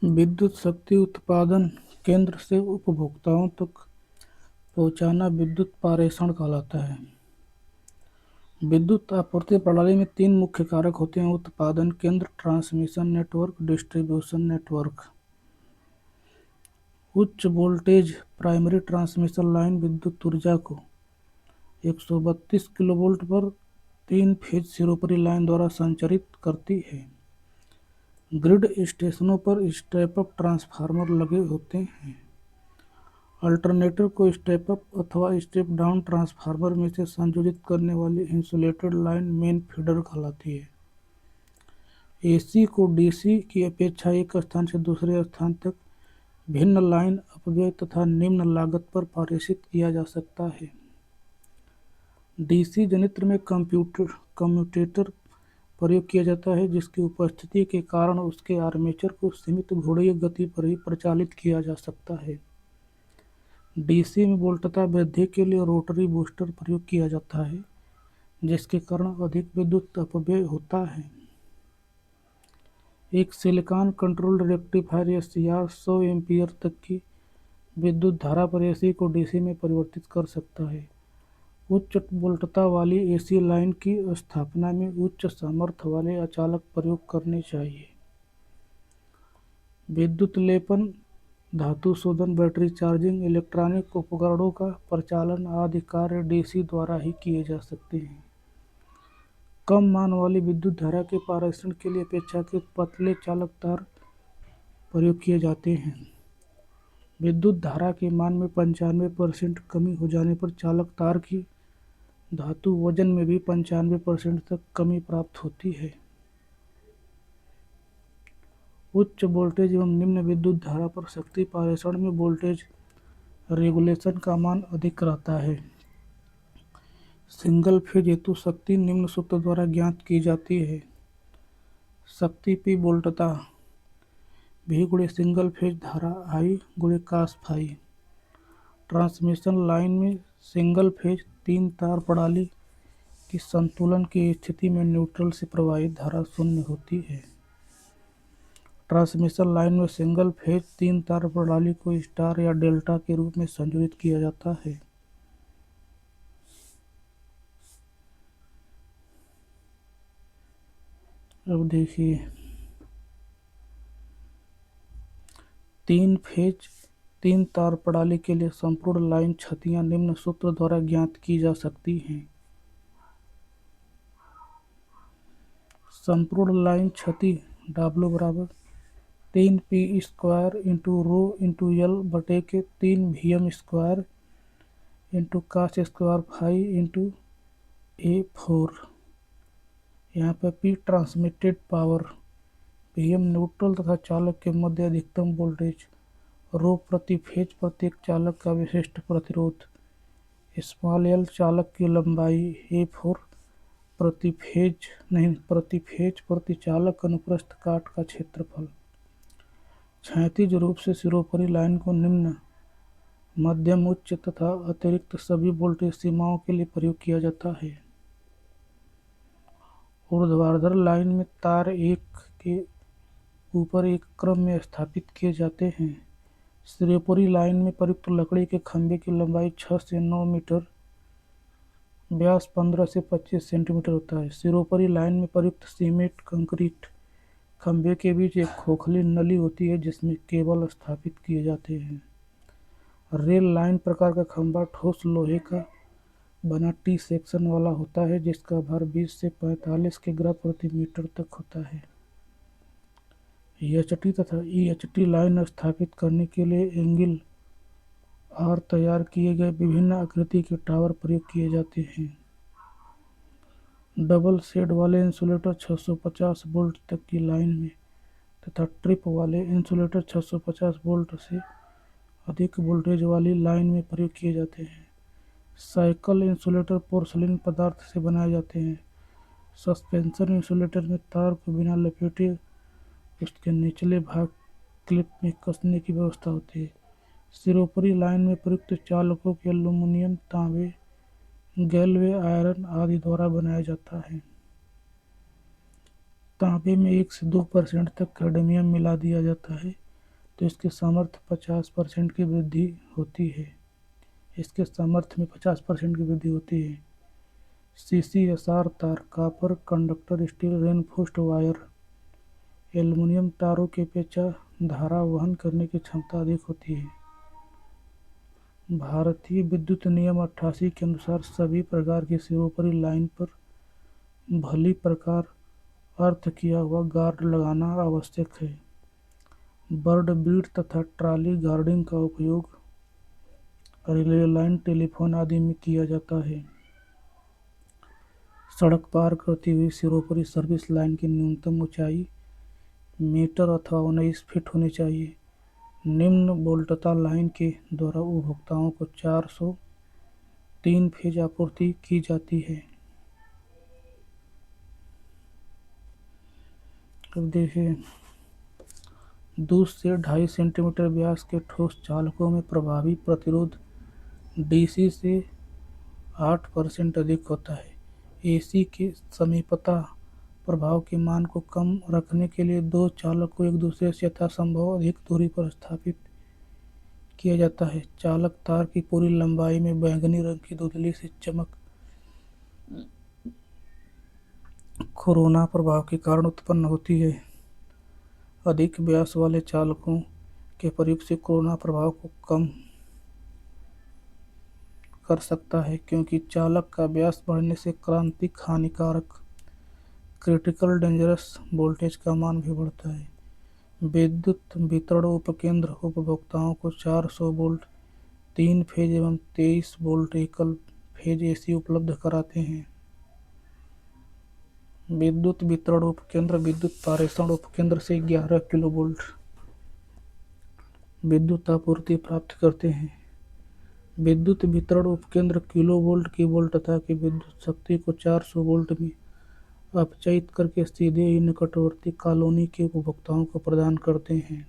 विद्युत शक्ति उत्पादन केंद्र से उपभोक्ताओं तक पहुंचाना विद्युत पारेषण कहलाता है। विद्युत आपूर्ति प्रणाली में तीन मुख्य कारक होते हैं: उत्पादन केंद्र, ट्रांसमिशन नेटवर्क, डिस्ट्रीब्यूशन नेटवर्क। उच्च वोल्टेज प्राइमरी ट्रांसमिशन लाइन विद्युत ऊर्जा को 132 किलोवोल्ट पर 3 फेज सिरोपरी लाइन द्वारा संचारित करती है। ग्रिड स्टेशनों पर स्टेप अप ट्रांसफार्मर लगे होते हैं। अल्टरनेटर को स्टेप अप अथवा स्टेप डाउन ट्रांसफार्मर में से संयोजित करने वाली इंसुलेटेड लाइन मेन फीडर कहलाती है। एसी को डीसी की अपेक्षा एक स्थान से दूसरे स्थान तक भिन्न लाइन अपव्यय तथा निम्न लागत पर पारेषित किया जा सकता है। डीसी जनित्र में कम्यूटेटर प्रयोग किया जाता है, जिसकी उपस्थिति के कारण उसके आर्मेचर को सीमित घूर्णीय गति पर ही प्रचालित किया जा सकता है। डीसी में वोल्टता वृद्धि के लिए रोटरी बूस्टर प्रयोग किया जाता है, जिसके कारण अधिक विद्युत अपव्यय होता है। एक silicon controlled rectifier SCR 100 ampere तक की विद्युत धारा पर एसी को डीसी में परिवर्तित कर सकता है। उच्च वोल्टता वाली एसी लाइन की स्थापना में उच्च सामर्थ्य वाले अचालक प्रयोग करने चाहिए। विद्युत लेपन, धातु शोधन, बैटरी चार्जिंग, इलेक्ट्रॉनिक उपकरणों का प्रचालन आदि कार्य डीसी द्वारा ही किए जा सकते हैं। कम मान वाली विद्युत धारा के पारेषण के लिए अपेक्षाकृत पतले चालक तार प्रयोग किए जाते हैं। विद्युत धारा के मान में 95% कमी हो जाने पर चालक तार की धातु वजन में भी 95% तक कमी प्राप्त होती है। उच्च वोल्टेज एवं निम्न विद्युत धारा पर शक्ति पारेषण में वोल्टेज रेगुलेशन का मान अधिक रहता है। सिंगल फेज हेतु शक्ति निम्न सूत्र द्वारा ज्ञात की जाती है: शक्ति P वोल्टता V × सिंगल फेज धारा I × cos phi. Transmission line में सिंगल फेज 3 तार प्रणाली की संतुलन की स्थिति में न्यूट्रल से प्रवाहित धारा शून्य होती है। ट्रांसमिशन लाइन में सिंगल फेज 3 तार प्रणाली को स्टार या डेल्टा के रूप में संयोजित किया जाता है। अब देखिए, 3 फेज 3 तार प्रणाली के लिए संपूर्ण लाइन क्षतियां निम्न सूत्र द्वारा ज्ञात की जा सकती हैं: संपूर्ण लाइन क्षति W बराबर 3P² × रो × L बटे के 3Vm² × cos² फाई × A4। यहाँ पर P transmitted power, Vm neutral तथा चालक के मध्य अधिकतम वोल्टेज, रो प्रति फेज प्रत्येक चालक का विशिष्ट प्रतिरोध, स्मॉल l चालक की लंबाई, A4 प्रति फेज प्रति चालक अनुप्रस्थ काट का क्षेत्रफल। क्षैतिज रूप से सिरोपरी लाइन को निम्न, मध्यम, उच्च तथा अतिरिक्त सभी वोल्टेज सीमाओं के लिए प्रयोग किया जाता है। ऊर्ध्वाधर लाइन में तार एक के ऊपर एक क्रम में स्थापित किए जाते हैं। सिरोपरी लाइन में प्रयुक्त लकड़ी के खंभे की लंबाई 6 से 9 मीटर, व्यास 15 से 25 सेंटीमीटर होता है। सिरोपरी लाइन में प्रयुक्त सीमेंट कंक्रीट खंभे के बीच एक खोखली नली होती है, जिसमें केबल स्थापित किए जाते हैं। रेल लाइन प्रकार का खंभा ठोस लोहे का बना टी सेक्शन वाला होता है, जिसका भार 20 से 45 किग्रा प्रति मीटर तक होता है। एचटी तथा ईएचटी लाइन स्थापित करने के लिए एंगल आर तैयार किए गए विभिन्न आकृति के टावर प्रयोग किए जाते हैं। डबल शेड वाले इंसुलेटर 650 वोल्ट तक की लाइन में तथा ट्रिप वाले इंसुलेटर 650 वोल्ट से अधिक वोल्टेज वाली लाइन में प्रयोग किए जाते हैं। साइकिल इंसुलेटर पोर्सिलेन पदार्थ से बनाए जाते हैं। सस्पेंशन इंसुलेटर में तार को बिना लपेटे उसके निचले भाग क्लिप में कसने की व्यवस्था होती है। सिरोपरी लाइन में प्रयुक्त चालकों के एल्यूमीनियम, तांबे, गैल्वे आयरन आदि द्वारा बनाया जाता है। तांबे में 1 से 2% तक कैडमियम मिला दिया जाता है। तो इसके सामर्थ्य 50% की वृद्धि होती है। इसके सामर्थ्य में 50% की वृद्धि होती है। CCSR तार, copper conductor, steel reinforced wire, aluminium तारों की अपेक्षा धारा वहन करने की क्षमता अधिक होती है। भारतीय विद्युत नियम 88 के अनुसार सभी प्रकार की सिरोपरी लाइन पर भली प्रकार अर्थ किया हुआ गार्ड लगाना आवश्यक है। बर्ड बीट तथा ट्रॉली गार्डिंग का उपयोग रेलवे लाइन, टेलीफोन आदि में किया जाता है। सड़क पार करती हुई सिरोपरी सर्विस लाइन की न्यूनतम ऊंचाई मीटर अथवा 19 फीट होनी चाहिए। निम्न वोल्टता लाइन के द्वारा उपभोक्ताओं को 403 फेज आपूर्ति की जाती है। अब देखिए, 2 से 2.5 सेंटीमीटर व्यास के ठोस चालकों में प्रभावी प्रतिरोध DC से 8% अधिक होता है। AC के समीपता प्रभाव के मान को कम रखने के लिए दो चालक को एक दूसरे से यथासंभव अधिक दूरी पर स्थापित किया जाता है। चालक तार की पूरी लंबाई में बैंगनी रंग की धुंधली सी चमक कोरोना प्रभाव के कारण उत्पन्न होती है। अधिक व्यास वाले चालकों के प्रयोग से कोरोना प्रभाव को कम कर सकता है, क्योंकि चालक का व्यास बढ़ने से क्रांतिक हानिकारक क्रिटिकल डेंजरस वोल्टेज का मान भी बढ़ता है। विद्युत वितरण उपकेंद्र उपभोक्ताओं को 400 वोल्ट 3 फेज एवं 23 वोल्ट एकल फेज AC उपलब्ध कराते हैं। विद्युत वितरण उपकेंद्र विद्युत पारेषण उपकेंद्र से 11 किलोवोल्ट विद्युत आपूर्ति प्राप्त करते हैं। विद्युत वितरण उपकेंद्र किलोवोल्ट की वोल्टता की विद्युत शक्ति को 400 वोल्ट में अपचयित करके सीधे ही निकटवर्ती कॉलोनी के उपभोक्ताओं को प्रदान करते हैं।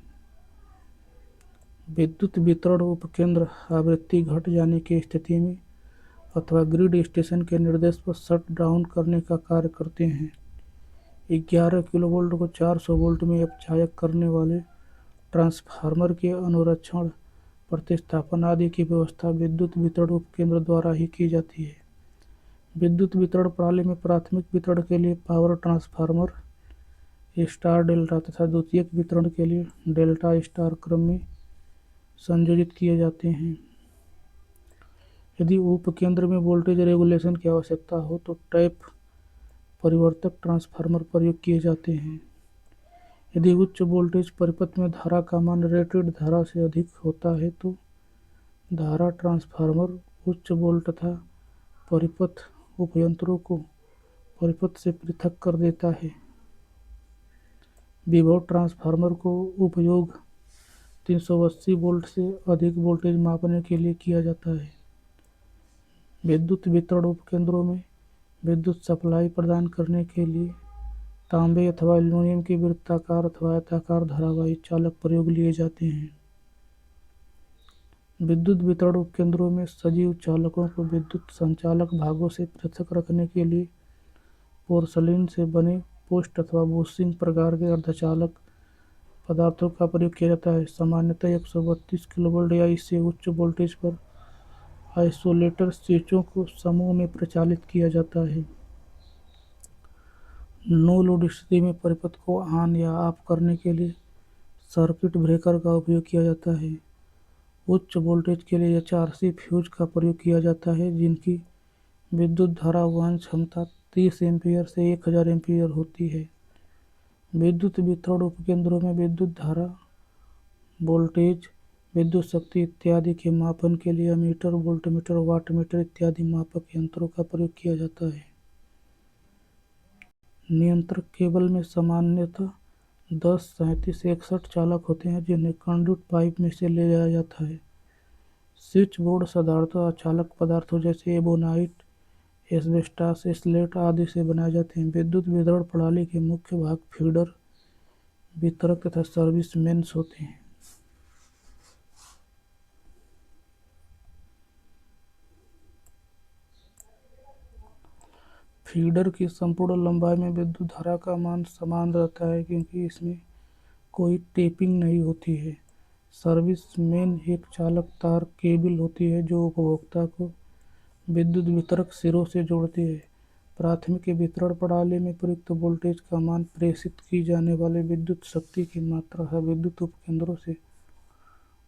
विद्युत वितरण उपकेंद्र आवृत्ति घट जाने की स्थिति में अथवा ग्रिड स्टेशन के निर्देश पर शट डाउन करने का कार्य करते हैं। 11 किलोवोल्ट को 400 वोल्ट में अपचायक करने वाले ट्रांसफार्मर के अनुरक्षण, प्रतिस्थापन आदि की व्यवस्था विद्युत वितरण उपकेंद्र द्वारा ही की जाती है। विद्युत वितरण प्रणाली में प्राथमिक वितरण के लिए पावर ट्रांसफार्मर स्टार डेल्टा तथा द्वितीयक वितरण के लिए डेल्टा स्टार क्रम में संयोजित किए जाते हैं। यदि उपकेंद्र में वोल्टेज रेगुलेशन की आवश्यकता हो तो टैप परिवर्तक ट्रांसफार्मर प्रयोग किए जाते हैं। यदि उच्च वोल्टेज परिपथ में धारा का मान रेटेड धारा से अधिक होता है तो धारा ट्रांसफार्मर उच्च वोल्ट तथा परिपथ उपयंत्रों को परिपथ से पृथक कर देता है। विभव ट्रांसफार्मर को उपयोग 380 वोल्ट से अधिक वोल्टेज मापने के लिए किया जाता है। विद्युत वितरण उपकेंद्रों में विद्युत सप्लाई प्रदान करने के लिए तांबे अथवा एल्युमिनियम के वृत्ताकार अथवा आयताकार धारावाही चालक प्रयोग लिए जाते हैं। विद्युत वितरण उपकेंद्रों में सजीव चालकों को विद्युत संचालक भागों से पृथक रखने के लिए पोर्सलिन से बने पोस्ट अथवा बुशिंग प्रकार के अर्धचालक पदार्थों का प्रयोग किया जाता है। सामान्यतः 132 किलोवोल्ट या इससे उच्च वोल्टेज पर आइसोलेटर स्विचों को समूह में प्रचालित किया जाता है। नो लोड स्थिति में परिपथ को ऑन या ऑफ करने के लिए सर्किट ब्रेकर का उपयोग किया जाता है। उच्च वोल्टेज के लिए HRC फ्यूज का प्रयोग किया जाता है, जिनकी विद्युत धारा वहन क्षमता 30 एम्पीयर से 1000 एम्पीयर होती है। विद्युत वितरण उपकेंद्रों में विद्युत धारा, वोल्टेज, विद्युत शक्ति इत्यादि के मापन के लिए अमीटर, वोल्टमीटर, वाटमीटर इत्यादि मापक यंत्रों का प्रयोग किया जाता है। नियंत्रक केबल में सामान्यतः 10, 37, 61 चालक होते हैं, जिन्हें कंडक्ट पाइप में से ले जाया जाता है। स्विच बोर्ड साधारणतः अचालक पदार्थों जैसे एबोनाइट, एस्बेस्टॉस, स्लेट आदि से बनाए जाते हैं। विद्युत वितरण प्रणाली के मुख्य भाग फीडर, वितरक तथा सर्विस मेन्स होते हैं। फीडर की संपूर्ण लंबाई में विद्युत धारा का मान समान रहता है, क्योंकि इसमें कोई टेपिंग नहीं होती है। सर्विस मेन एक चालक तार केबल होती है जो उपभोक्ता को विद्युत वितरक सिरों से जोड़ती है। प्राथमिक वितरण प्रणाली में प्रयुक्त वोल्टेज का मान प्रेषित की जाने वाली विद्युत शक्ति की मात्रा है विद्युत उपकेंद्रों से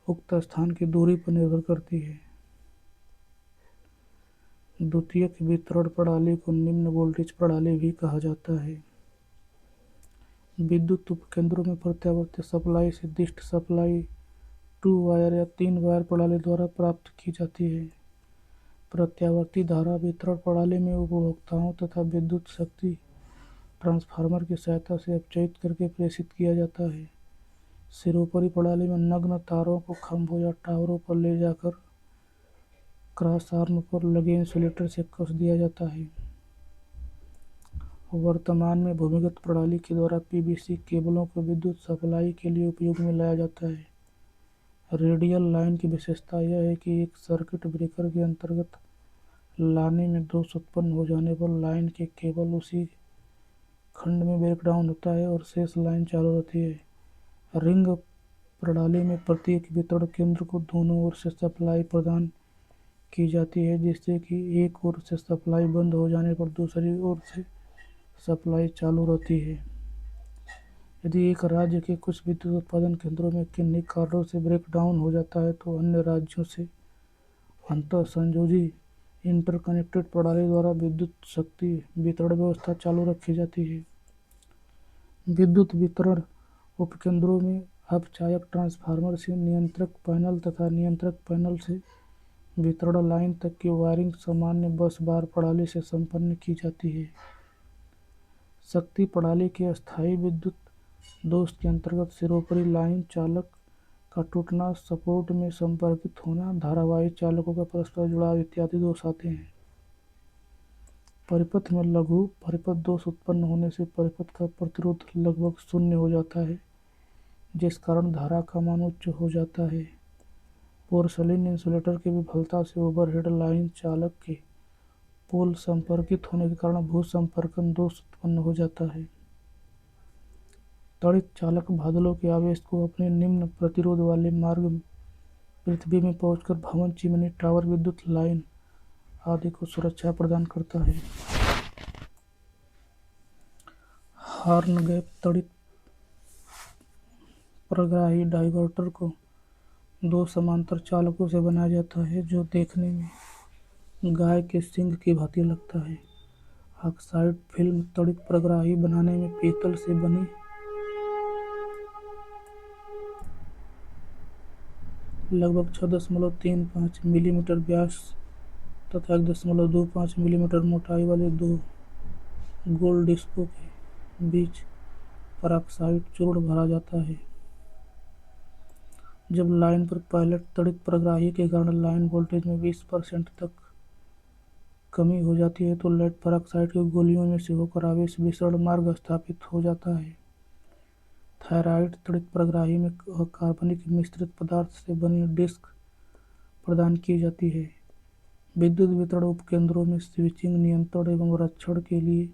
उक्त स्थान की दूरी पर निर्भर करती है। द्वितीयक वितरण प्रणाली को निम्न वोल्टेज प्रणाली भी कहा जाता है। विद्युत उपकेंद्रों में प्रत्यावर्ती सप्लाई निर्दिष्ट सप्लाई 2 वायर या 3 वायर प्रणाली द्वारा प्राप्त की जाती है। प्रत्यावर्ती धारा वितरण प्रणाली में उपभोक्ताओं तथा विद्युत शक्ति ट्रांसफार्मर की सहायता से अपचयित करके प्रेषित किया जाता है। सिरोपरि प्रणाली में नग्न तारों को खंभों या टावरों पर ले जाकर क्रॉस आर्म पर लगे इंसुलेटर से कस दिया जाता है। वर्तमान में भूमिगत प्रणाली के द्वारा पीवीसी केबलों को विद्युत सप्लाई के लिए उपयोग में लाया जाता है। रेडियल लाइन की विशेषता यह है कि एक सर्किट ब्रेकर के अंतर्गत लाने में दोष उत्पन्न हो जाने पर लाइन के केवल उसी खंड में ब्रेकडाउन होता है और शेष लाइन चालू रहती है। रिंग प्रणाली में प्रत्येक वितरण केंद्र को दोनों ओर से सप्लाई प्रदान की जाती है, जिससे कि एक ओर से सप्लाई बंद हो जाने पर दूसरी ओर से सप्लाई चालू रहती है। यदि एक राज्य के कुछ विद्युत उत्पादन केंद्रों में किन्हीं कारणों से ब्रेकडाउन हो जाता है तो अन्य राज्यों से अंतःसंयोजी इंटरकनेक्टेड प्रणाली द्वारा विद्युत शक्ति वितरण व्यवस्था चालू रखी जाती है। विद्युत वितरण उपकेंद्रों में अपचायक ट्रांसफार्मर से नियंत्रक पैनल तथा नियंत्रक पैनल से वितरण लाइन तक की वायरिंग सामान्य बस बार प्रणाली से संपन्न की जाती है। शक्ति प्रणाली के अस्थायी विद्युत दोष के अंतर्गत सिरोपरि लाइन चालक का टूटना, सपोर्ट में संपर्कित होना, धारावाही चालकों का परस्पर जुड़ाव इत्यादि दोष आते हैं। परिपथ में लघु परिपथ दोष उत्पन्न होने से परिपथ का प्रतिरोध लगभग शून्य हो जाता है, जिस कारण धारा का मान उच्च हो जाता है। पोर्सलिन इंसुलेटर की विफलता से ओवरहेड लाइन चालक के पोल संपर्कित होने के कारण भू-संपर्कन दोष उत्पन्न हो जाता है। तड़ित चालक बादलों के आवेश को अपने निम्न प्रतिरोध वाले मार्ग पृथ्वी में पहुंचकर भवन, चिमनी, टावर, विद्युत लाइन आदि को सुरक्षा प्रदान करता है। हॉर्न गैप तड़ित प्रग्राही डाइवर्टर को दो समांतर चालकों से बनाया जाता है जो देखने में गाय के सींग की भांति लगता है। ऑक्साइड फिल्म तड़ित प्रग्राही बनाने में पीतल से बनी लगभग 6.35 मिलीमीटर व्यास तथा 1.25 मिलीमीटर मोटाई वाले दो गोल डिस्कों के बीच परऑक्साइड चूर्ण भरा जाता है। जब लाइन पर पायलट तड़ित प्रग्राही के कारण लाइन वोल्टेज में 20% तक कमी हो जाती है तो लेड परऑक्साइड की गोलियों में से होकर आवेश विसरण मार्ग स्थापित हो जाता है। थायराइड तड़ित प्रग्राही में कार्बनिक मिश्रित पदार्थ से बनी डिस्क प्रदान की जाती है। विद्युत वितरण उपकेंद्रों में स्विचिंग, नियंत्रण एवं रक्षण के लिए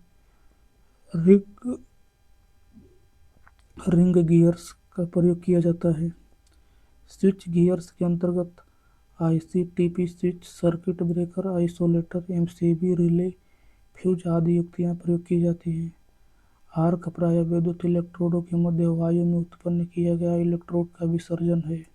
रिंग गियर्स का प्रयोग किया जाता है। स्विच गियर्स के अंतर्गत IC, TP switch, circuit breaker, isolator, MCB, relay, fuse आदि युक्तियां प्रयोग की जाती हैं। आर्क प्रायः विद्युत इलेक्ट्रोडों के मध्य वायु में उत्पन्न किया गया इलेक्ट्रोड का विसर्जन है।